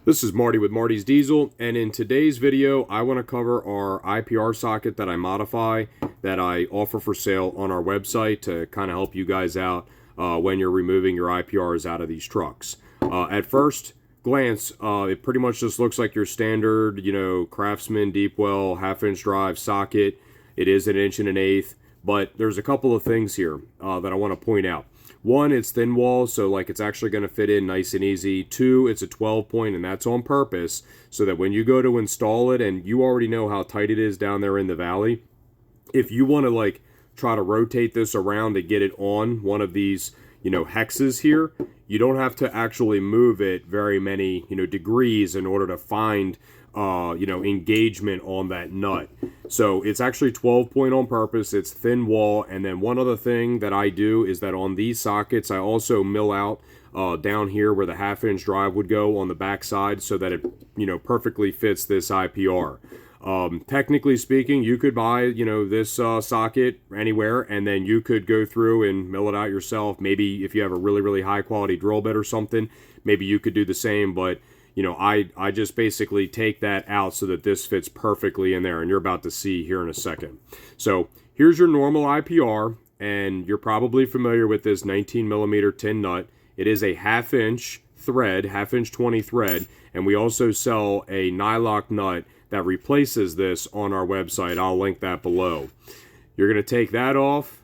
This is Marty with Marty's Diesel, and in today's video I want to cover our IPR socket that I modify, that I offer for sale on our website to kind of help you guys out when you're removing your IPRs out of these trucks. At first glance, it pretty much just looks like your standard, Craftsman deep well half-inch drive socket. It is 1 1/8 inch, but there's a couple of things here that I want to point out. One, it's thin wall, so it's actually going to fit in nice and easy. Two, it's a 12 point, and that's on purpose so that when you go to install it, and you already know how tight it is down there in the valley, if you want to try to rotate this around to get it on one of these hexes here, you don't have to actually move it very many degrees in order to find engagement on that nut. So it's actually 12 point on purpose. It's thin wall. And then one other thing that I do is that on these sockets, I also mill out down here where the half-inch drive would go on the back side so that it perfectly fits this IPR. Technically speaking, you could buy this socket anywhere, and then you could go through and mill it out yourself. Maybe if you have a really high quality drill bit or something, maybe you could do the same. But I just basically take that out so that this fits perfectly in there, and you're about to see here in a second. So here's your normal IPR, and you're probably familiar with this 19mm tin nut. It is a half-inch thread, half-inch 20 thread, and we also sell a nylock nut that replaces this on our website. I'll link that below. You're going to take that off.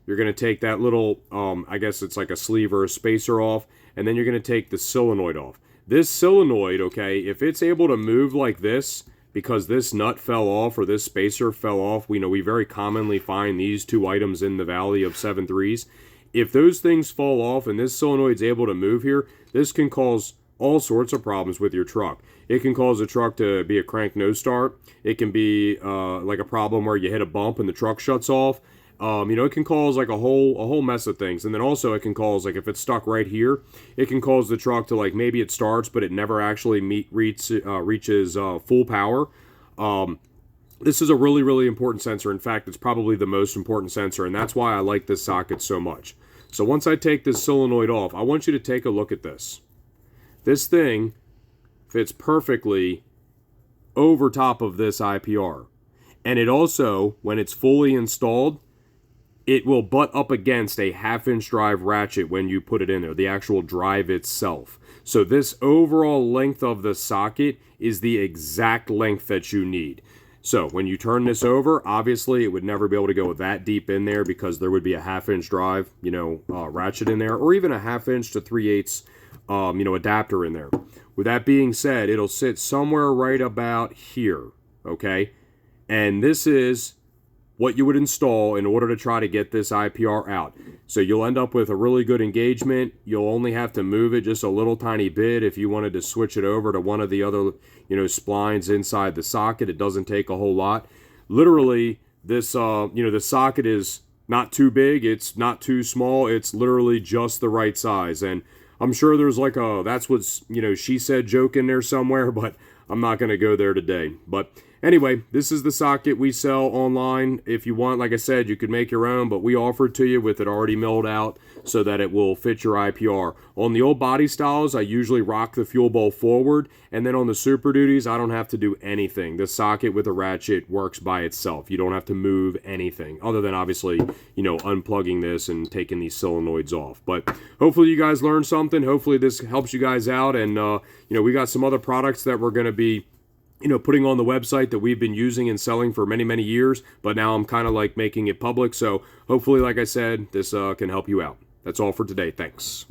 You're going to take that little, I guess it's like a sleeve or a spacer off, and then you're going to take the solenoid off. This solenoid, okay, if it's able to move like this because this nut fell off or this spacer fell off, we very commonly find these two items in the valley of 7.3s. If those things fall off and this solenoid's able to move here, this can cause all sorts of problems with your truck. It can cause the truck to be a crank no start. It can be like a problem where you hit a bump and the truck shuts off. It can cause a whole mess of things. And then also it can cause, if it's stuck right here, it can cause the truck to maybe it starts but it never actually reaches full power. This is a really important sensor. In fact, it's probably the most important sensor, and that's why I like this socket so much. So once I take this solenoid off, I want you to take a look at this. This thing fits perfectly over top of this IPR. And it also, when it's fully installed, it will butt up against a half-inch drive ratchet when you put it in there, the actual drive itself. So this overall length of the socket is the exact length that you need. So when you turn this over, obviously it would never be able to go that deep in there because there would be a half-inch drive, ratchet in there, or even a half-inch to 3/8 adapter in there. With that being said, it'll sit somewhere right about here, okay? And this is what you would install in order to try to get this IPR out. So you'll end up with a really good engagement. You'll only have to move it just a little tiny bit if you wanted to switch it over to one of the other, splines inside the socket. It doesn't take a whole lot. Literally, this, the socket is not too big. It's not too small. It's literally just the right size. And I'm sure there's that's what's, she said joke in there somewhere, but I'm not going to go there today. But anyway, this is the socket we sell online. If you want, like I said, you could make your own, but we offer it to you with it already milled out so that it will fit your IPR. On the old body styles, I usually rock the fuel bowl forward, and then on the Super Duties, I don't have to do anything. The socket with a ratchet works by itself. You don't have to move anything, other than obviously, unplugging this and taking these solenoids off. But hopefully you guys learned something. Hopefully this helps you guys out, and we got some other products that we're going to be putting on the website that we've been using and selling for many years, but now I'm kind of making it public. So hopefully, like I said, this can help you out. That's all for today. Thanks.